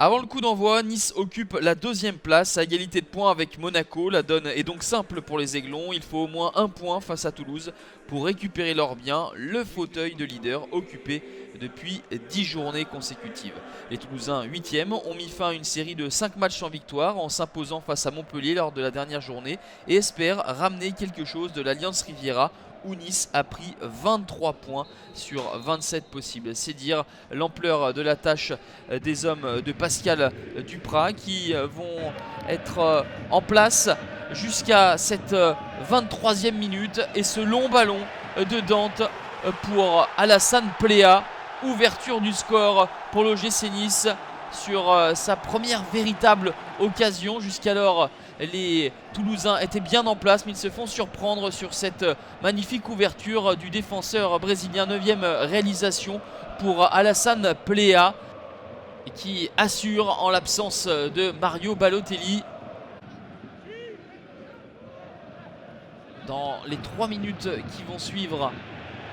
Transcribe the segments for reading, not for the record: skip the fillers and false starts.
Avant le coup d'envoi, Nice occupe la deuxième place à égalité de points avec Monaco. La donne est donc simple pour les Aiglons. Il faut au moins un point face à Toulouse pour récupérer leur bien, le fauteuil de leader occupé depuis 10 journées consécutives. Les Toulousains 8e ont mis fin à une série de 5 matchs sans victoire en s'imposant face à Montpellier lors de la dernière journée et espèrent ramener quelque chose de l'Alliance Riviera où Nice a pris 23 points sur 27 possibles. C'est dire l'ampleur de la tâche des hommes de Pascal Duprat qui vont être en place jusqu'à cette 23e minute et ce long ballon de Dante pour Alassane Pléa. Ouverture du score pour l'OGC Nice sur sa première véritable occasion. Jusqu'alors, les Toulousains étaient bien en place, mais ils se font surprendre sur cette magnifique ouverture du défenseur brésilien. 9e réalisation pour Alassane Pléa, qui assure en l'absence de Mario Balotelli. Dans les 3 minutes qui vont suivre,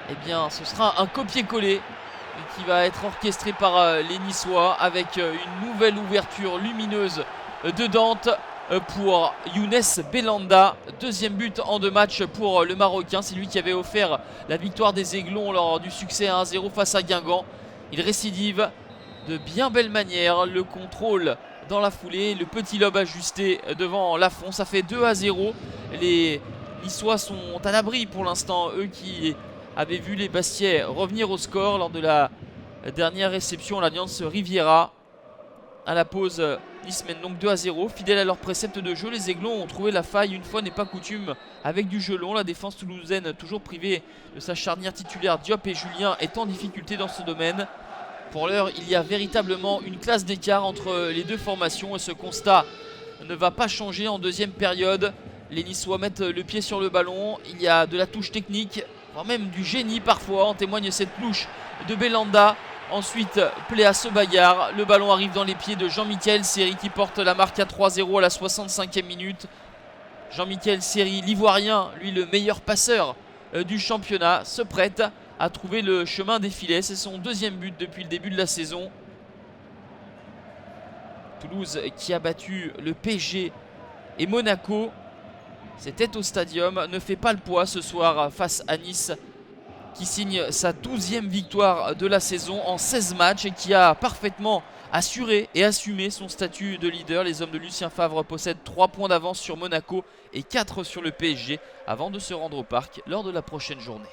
eh bien, ce sera un copier-coller qui va être orchestré par les Niçois avec une nouvelle ouverture lumineuse de Dante pour Younes Belhanda. Deuxième but en 2 matchs pour le Marocain. C'est lui qui avait offert la victoire des Aiglons lors du succès 1-0 face à Guingamp. Il récidive de bien belle manière. Le contrôle dans la foulée, le petit lob ajusté devant Lafont. Ça fait 2-0. Les Niçois sont à l'abri pour l'instant, eux qui avaient vu les Bastiais revenir au score lors de la dernière réception à l'Alliance Riviera. À la pause, Nice mène donc 2-0. Fidèles à leur précepte de jeu, les Aiglons ont trouvé la faille une fois n'est pas coutume avec du jeu long. La défense toulousaine, toujours privée de sa charnière titulaire Diop et Julien, est en difficulté dans ce domaine. Pour l'heure, il y a véritablement une classe d'écart entre les deux formations et ce constat ne va pas changer en deuxième période. Les Niçois mettent le pied sur le ballon. Il y a de la touche technique, voire même du génie parfois. En témoigne cette louche de Belhanda. Ensuite, Pléa se bagarre. Le ballon arrive dans les pieds de Jean-Michel Seri qui porte la marque à 3-0 à la 65e minute. Jean-Michel Seri, l'Ivoirien, lui le meilleur passeur du championnat, se prête à trouver le chemin des filets. C'est son deuxième but depuis le début de la saison. Toulouse qui a battu le PSG et Monaco. C'était au Stadium, ne fait pas le poids ce soir face à Nice qui signe sa 12e victoire de la saison en 16 matchs et qui a parfaitement assuré et assumé son statut de leader. Les hommes de Lucien Favre possèdent 3 points d'avance sur Monaco et 4 sur le PSG avant de se rendre au parc lors de la prochaine journée.